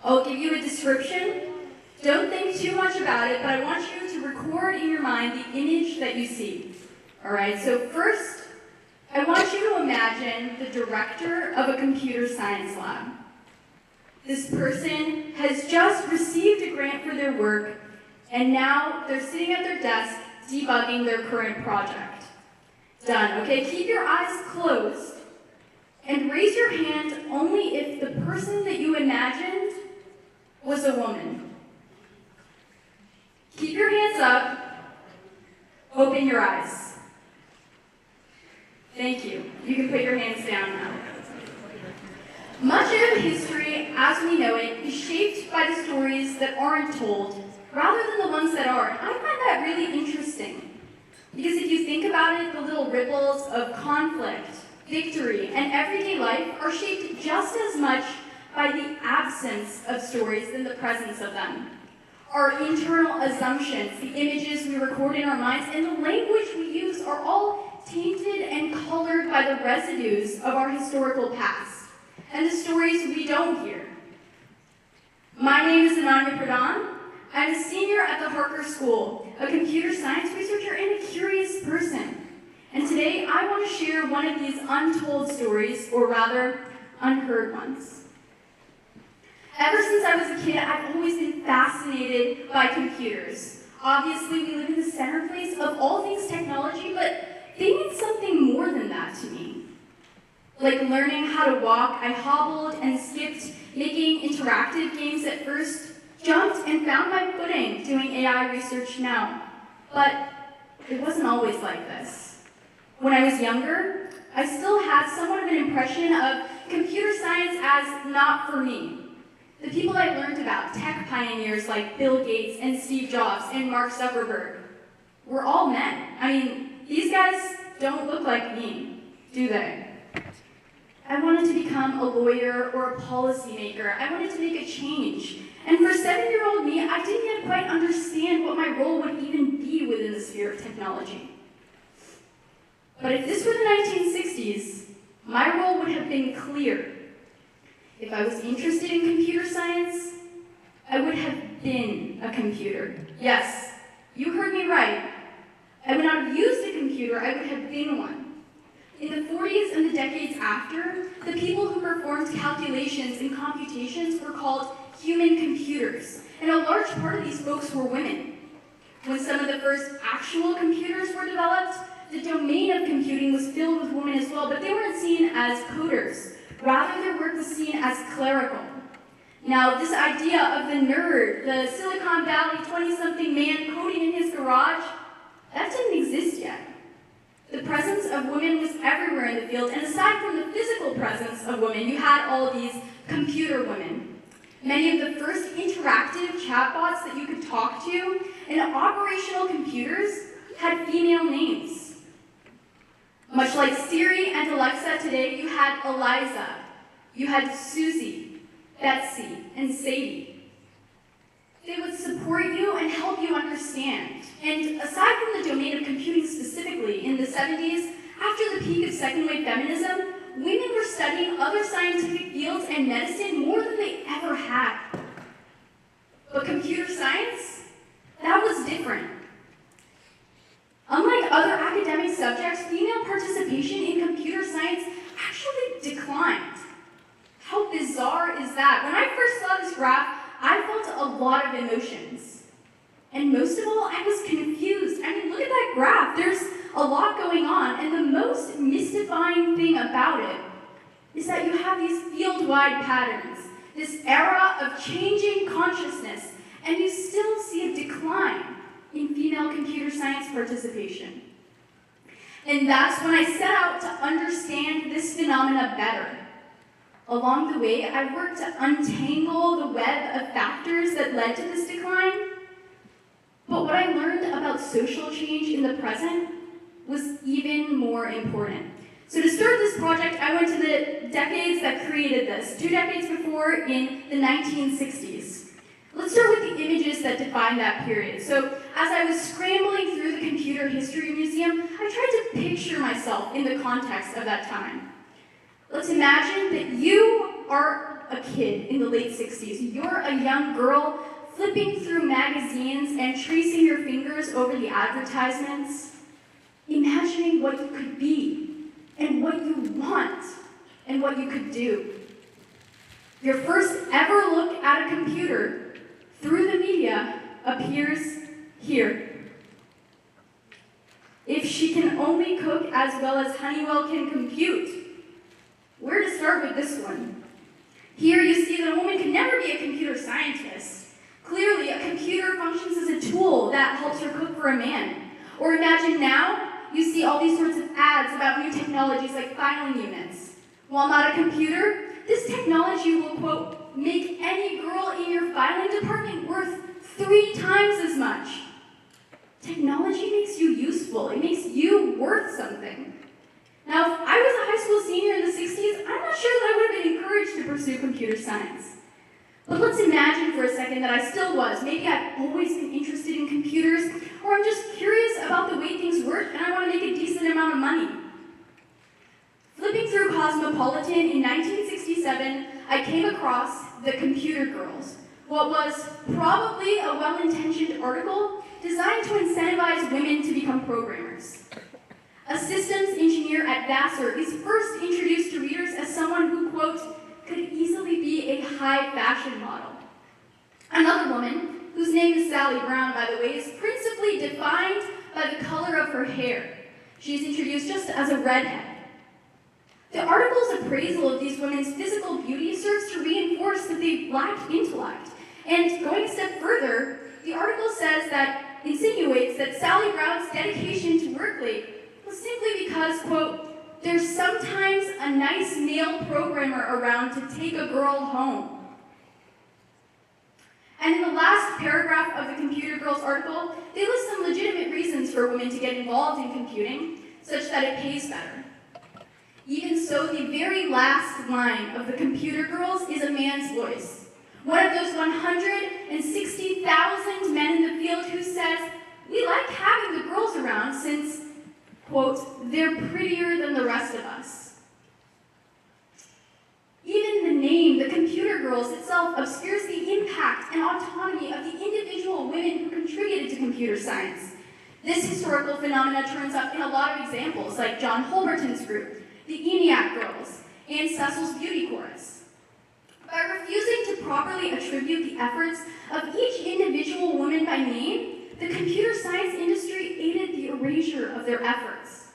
I'll give you a description. Don't think too much about it, but I want you to record in your mind the image that you see. All right, so first, I want you to imagine the director of a computer science lab. This person has just received a grant for their work, and now they're sitting at their desk debugging their current project. Done, okay? Keep your eyes closed and raise your hand only if the person that you imagined was a woman. Keep your hands up, open your eyes. Thank you. You can put your hands down now. Much of history, as we know it, is shaped by the stories that aren't told, rather than the ones that are. And I find that really interesting. Because if you think about it, the little ripples of conflict, victory, and everyday life are shaped just as much by the absence of stories than the presence of them. Our internal assumptions, the images we record in our minds, and the language we use are all tainted and colored by the residues of our historical past and the stories we don't hear. My name is Ananya Pradhan. I'm a senior at the Harker School, a computer science researcher and a curious person. And today I want to share one of these untold stories, or rather, unheard ones. Ever since I was a kid, I've always been fascinated by computers. Obviously, we live in the center place of all things technology, but they mean something more than that to me. Like learning how to walk, I hobbled and skipped, making interactive games at first, jumped and found my footing doing AI research now. But it wasn't always like this. When I was younger, I still had somewhat of an impression of computer science as not for me. The people I learned about, tech pioneers like Bill Gates and Steve Jobs and Mark Zuckerberg, were all men. I mean, these guys don't look like me, do they? I wanted to become a lawyer or a policymaker. I wanted to make a change. And for 7-year-old me, I didn't yet quite understand what my role would even be within the sphere of technology. But if this were the 1960s, my role would have been clear. If I was interested in computer science, I would have been a computer. Yes, you heard me right. I would not have used a computer, I would have been one. In the 40s and the decades after, the people who performed calculations and computations were called human computers, and a large part of these folks were women. When some of the first actual computers were developed, the domain of computing was filled with women as well, but they weren't seen as coders. Rather, their work was seen as clerical. Now, this idea of the nerd, the Silicon Valley 20-something man coding in his garage, that didn't exist yet. The presence of women was everywhere in the field, and aside from the physical presence of women, you had all these computer women. Many of the first interactive chatbots that you could talk to and operational computers had female names. Much like Siri and Alexa today, you had Eliza, you had Susie, Betsy, and Sadie. They would support you and help you understand. And aside from the domain of computing specifically, in the 70s, after the peak of second-wave feminism, women were studying other scientific fields and medicine more than they ever had. But computer science, that was different. Unlike other academic subjects, female participation in computer science actually declined. How bizarre is that? When I first saw this graph, I felt a lot of emotions. And most of all, I was confused. I mean, look at that graph. There's a lot going on. And the most mystifying thing about it is that you have these field-wide patterns, this era of changing consciousness, and you still see a decline in female computer science participation. And that's when I set out to understand this phenomena better. Along the way, I worked to untangle the web of factors that led to this decline. But what I learned about social change in the present was even more important. So to start this project, I went to the decades that created this, 2 decades before in the 1960s. Let's start with the images that define that period. So as I was scrambling through the Computer History Museum, I tried to picture myself in the context of that time. Let's imagine that you are a kid in the late 60s. You're a young girl flipping through magazines and tracing your fingers over the advertisements, imagining what you could be and what you want and what you could do. Your first ever look at a computer through the media appears here. If she can only cook as well as Honeywell can compute. Where to start with this one? Here you see that a woman can never be a computer scientist. Clearly, a computer functions as a tool that helps her cook for a man. Or imagine now, you see all these sorts of ads about new technologies like filing units. While not a computer, this technology will, quote, make any girl in your filing department worth 3 times as much. Technology makes you useful. It makes you worth something. Now, if I was a high school senior in the 60s, I'm not sure that I would have been encouraged to pursue computer science. But let's imagine for a second that I still was. Maybe I've always been interested in computers, or I'm just curious about the way things work and I want to make a decent amount of money. Flipping through Cosmopolitan in 1967, I came across The Computer Girls, what was probably a well-intentioned article designed to incentivize women to become programmers. A systems engineer at Vassar is first introduced to readers as someone who, quote, could easily be a high fashion model. Another woman, whose name is Sally Brown, by the way, is principally defined by the color of her hair. She's introduced just as a redhead. The article's appraisal of these women's physical beauty serves to reinforce that they lacked intellect. And going a step further, the article insinuates that Sally Brown's dedication to work late was simply because, quote, there's sometimes a nice male programmer around to take a girl home. And in the last paragraph of the Computer Girls article, they list some legitimate reasons for women to get involved in computing, such that it pays better. Even so, the very last line of the Computer Girls is a man's voice. One of those 160,000 men in the field who says, we like having the girls around since, quote, they're prettier than the rest of us. Even the name, the Computer Girls itself, obscures the impact and autonomy of the individual women who contributed to computer science. This historical phenomena turns up in a lot of examples, like John Holberton's group, the ENIAC Girls, and Cecil's Beauty Chorus. By refusing to properly attribute the efforts of each individual woman by name, the computer science industry aided the erasure of their efforts.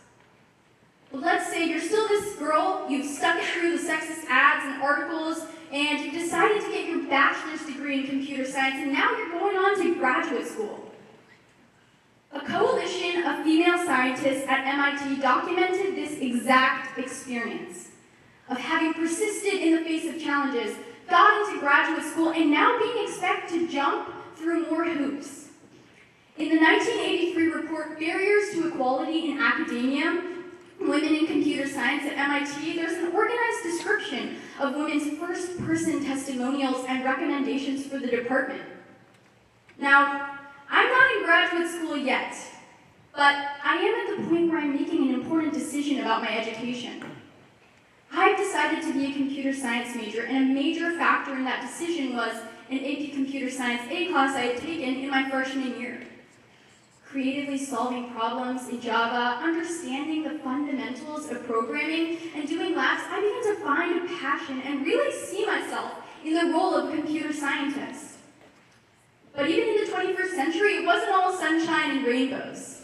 But let's say you're still this girl, you've stuck it through the sexist ads and articles, and you've decided to get your bachelor's degree in computer science, and now you're going on to graduate school. A coalition of female scientists at MIT documented this exact experience of having persisted in the face of challenges, got into graduate school, and now being expected to jump through more hoops. In the 1983 report, Barriers to Equality in Academia, Women in Computer Science at MIT, there's an organized description of women's first-person testimonials and recommendations for the department. Now, I'm not in graduate school yet, but I am at the point where I'm making an important decision about my education. I've decided to be a computer science major, and a major factor in that decision was an AP Computer Science A class I had taken in my freshman year. Creatively solving problems in Java, understanding the fundamentals of programming, and doing labs, I began to find a passion and really see myself in the role of a computer scientist. But even in the 21st century, it wasn't all sunshine and rainbows.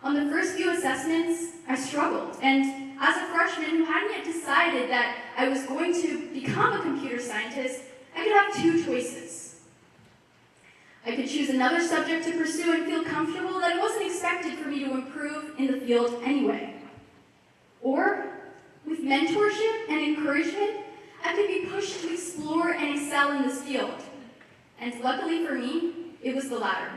On the first few assessments, I struggled, and as a freshman who hadn't yet decided that I was going to become a computer scientist, I could have 2 choices. I could choose another subject to pursue and feel comfortable that it wasn't expected for me to improve in the field anyway. Or, with mentorship and encouragement, I could be pushed to explore and excel in this field. And luckily for me, it was the latter.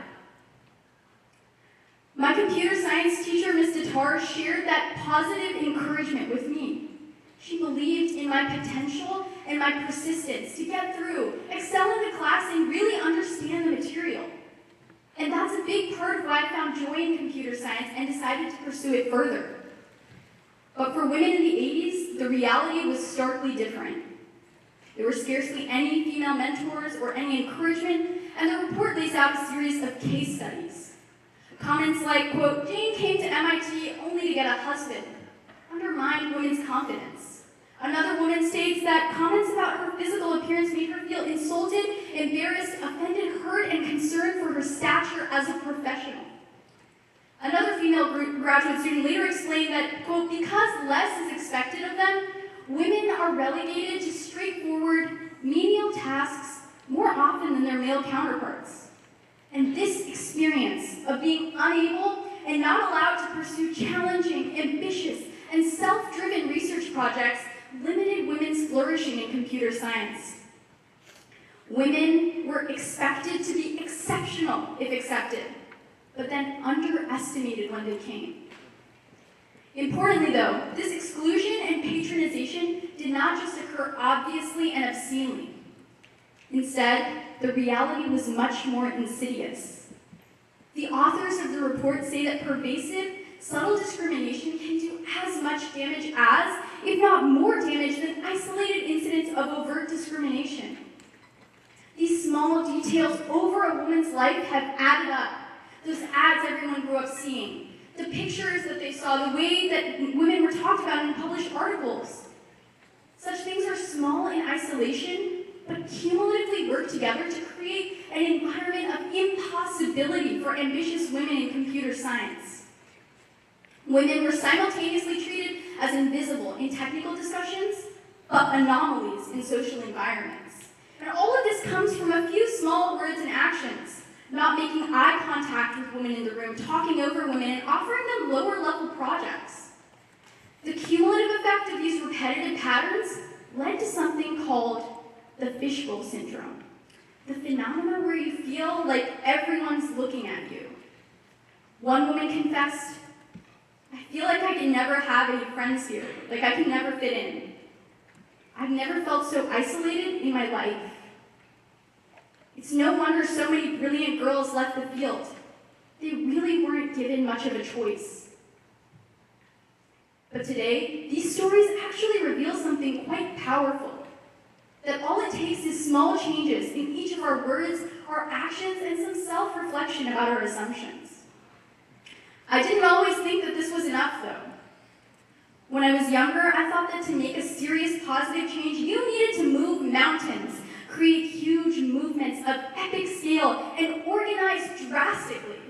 My computer science teacher, Ms. Tatar, shared that positive encouragement with me. She believed in my potential and my persistence to get through, excel in the class, and really understand the material. And that's a big part of why I found joy in computer science and decided to pursue it further. But for women in the 80s, the reality was starkly different. There were scarcely any female mentors or any encouragement, and the report lays out a series of case studies. Comments like, quote, "Jane came to MIT only to get a husband," undermined women's confidence. Another woman states that comments about her physical appearance made her feel insulted, embarrassed, offended, hurt, and concerned for her stature as a professional. Another female graduate student later explained that, quote, "Because less is expected of them, women are relegated to straightforward, menial tasks more often than their male counterparts. And this experience of being unable and not allowed to pursue challenging, ambitious, and self-driven research projects limited women's flourishing in computer science. Women were expected to be exceptional if accepted, but then underestimated when they came." Importantly, though, this exclusion and patronization did not just occur obviously and obscenely. Instead, the reality was much more insidious. The authors of the report say that pervasive, subtle discrimination can do as much damage as, if not more damage than, isolated incidents of overt discrimination. These small details over a woman's life have added up. Those ads everyone grew up seeing, the pictures that they saw, the way that women were talked about in published articles. Such things are small in isolation, but cumulatively work together to create an environment of impossibility for ambitious women in computer science. Women were simultaneously treated as invisible in technical discussions, but anomalies in social environments. And all of this comes from a few small words and actions. Not making eye contact with women in the room, talking over women, and offering them lower-level projects. The cumulative effect of these repetitive patterns led to something called the fishbowl syndrome, the phenomenon where you feel like everyone's looking at you. One woman confessed, "I feel like I can never have any friends here, like I can never fit in. I've never felt so isolated in my life. It's no wonder so many brilliant girls left the field. They really weren't given much of a choice." But today, these stories actually reveal something quite powerful. That all it takes is small changes in each of our words, our actions, and some self-reflection about our assumptions. I didn't always think that this was enough, though. When I was younger, I thought that to make a serious positive change, you needed to move mountains, create huge movements of epic scale, and organize drastically.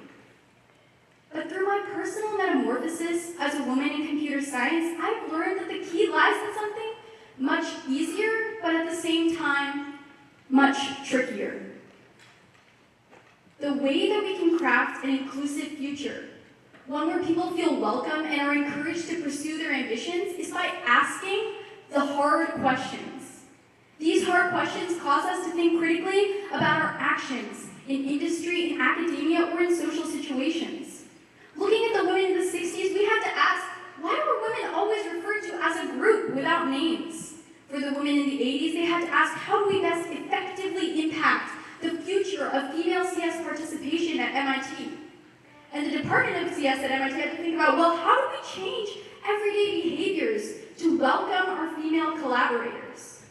But through my personal metamorphosis as a woman in computer science, I've learned that the key lies in something much easier, but at the same time, much trickier. The way that we can craft an inclusive future, one where people feel welcome and are encouraged to pursue their ambitions, is by asking the hard questions. These hard questions cause us to think critically about our actions in industry, in academia, or in social situations. Looking at the women in the 60s, we had to ask, why were women always referred to as a group without names? For the women in the 80s, they had to ask, how do we best effectively impact the future of female CS participation at MIT? And the Department of CS at MIT had to think about, well, how do we change everyday behaviors to welcome our female collaborators?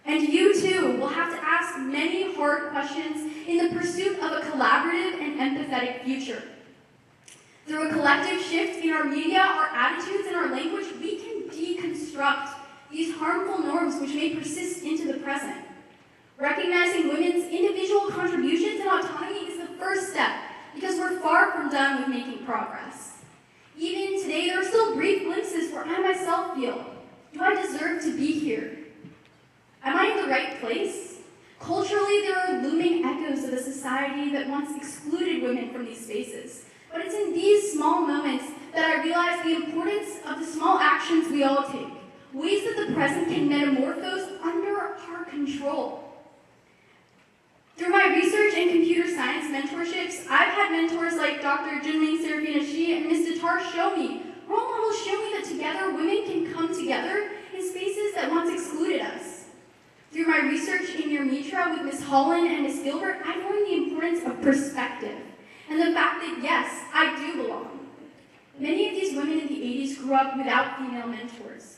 And you, too, will have to ask many hard questions in the pursuit of a collaborative and empathetic future. Through a collective shift in our media, our attitudes, and our language, we can deconstruct these harmful norms which may persist into the present. Recognizing women's individual contributions and autonomy is the first step, because we're far from done with making progress. Even today, there are still brief glimpses where I myself feel, do I deserve to be here? Am I in the right place? Culturally, there are looming echoes of a society that once excluded women from these spaces. But it's in these small moments that I realize the importance of the small actions we all take, ways that the present can metamorphose under our control. Through my research and computer science mentorships, I've had mentors like Dr. Junming Serafina Shi and Ms. Datar show me, role models show me that together women can come together in spaces that once excluded us. Through my research in your Mitra with Ms. Holland and Ms. Gilbert, I've learned the importance of perspective and the fact that, yes, I do belong. Many of these women in the 80s grew up without female mentors.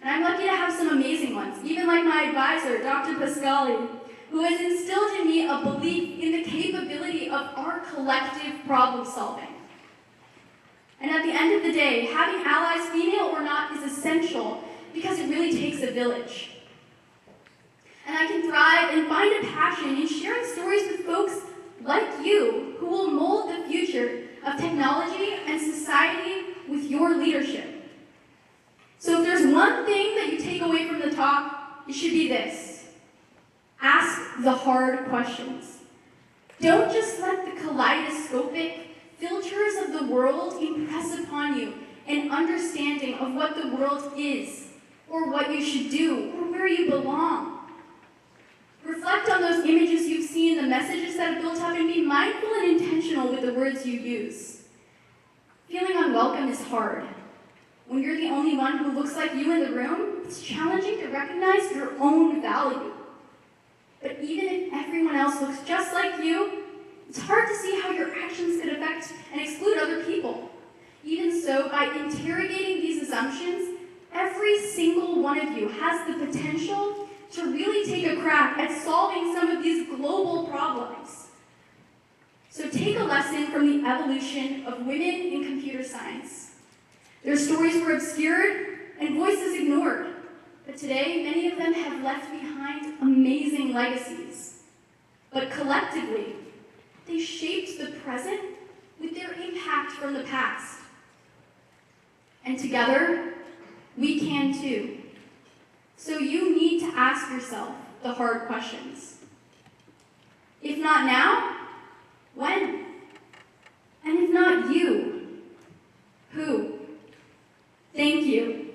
And I'm lucky to have some amazing ones, even like my advisor, Dr. Pascali, who has instilled in me a belief in the capability of our collective problem solving. And at the end of the day, having allies, female or not, is essential because it really takes a village. And I can thrive and find a passion in sharing stories with folks like you who will mold the future of technology and society with your leadership. So if there's one thing that you take away from the talk, it should be this: ask the hard questions. Don't just let the kaleidoscopic filters of the world impress upon you an understanding of what the world is, or what you should do, or where you belong. Reflect on those images you've seen, the messages that have built up, and be mindful and intentional with the words you use. Feeling unwelcome is hard. When you're the only one who looks like you in the room, it's challenging to recognize your own value. But even if everyone else looks just like you, it's hard to see how your actions could affect and exclude other people. Even so, by interrogating these assumptions, every single one of you has the potential to really take a crack at solving some of these global problems. So take a lesson from the evolution of women in computer science. Their stories were obscured and voices ignored, but today many of them have left behind amazing legacies. But collectively, they shaped the present with their impact from the past. And together, we can too. So you need to ask yourself the hard questions. If not now, when? And if not you, who? Thank you.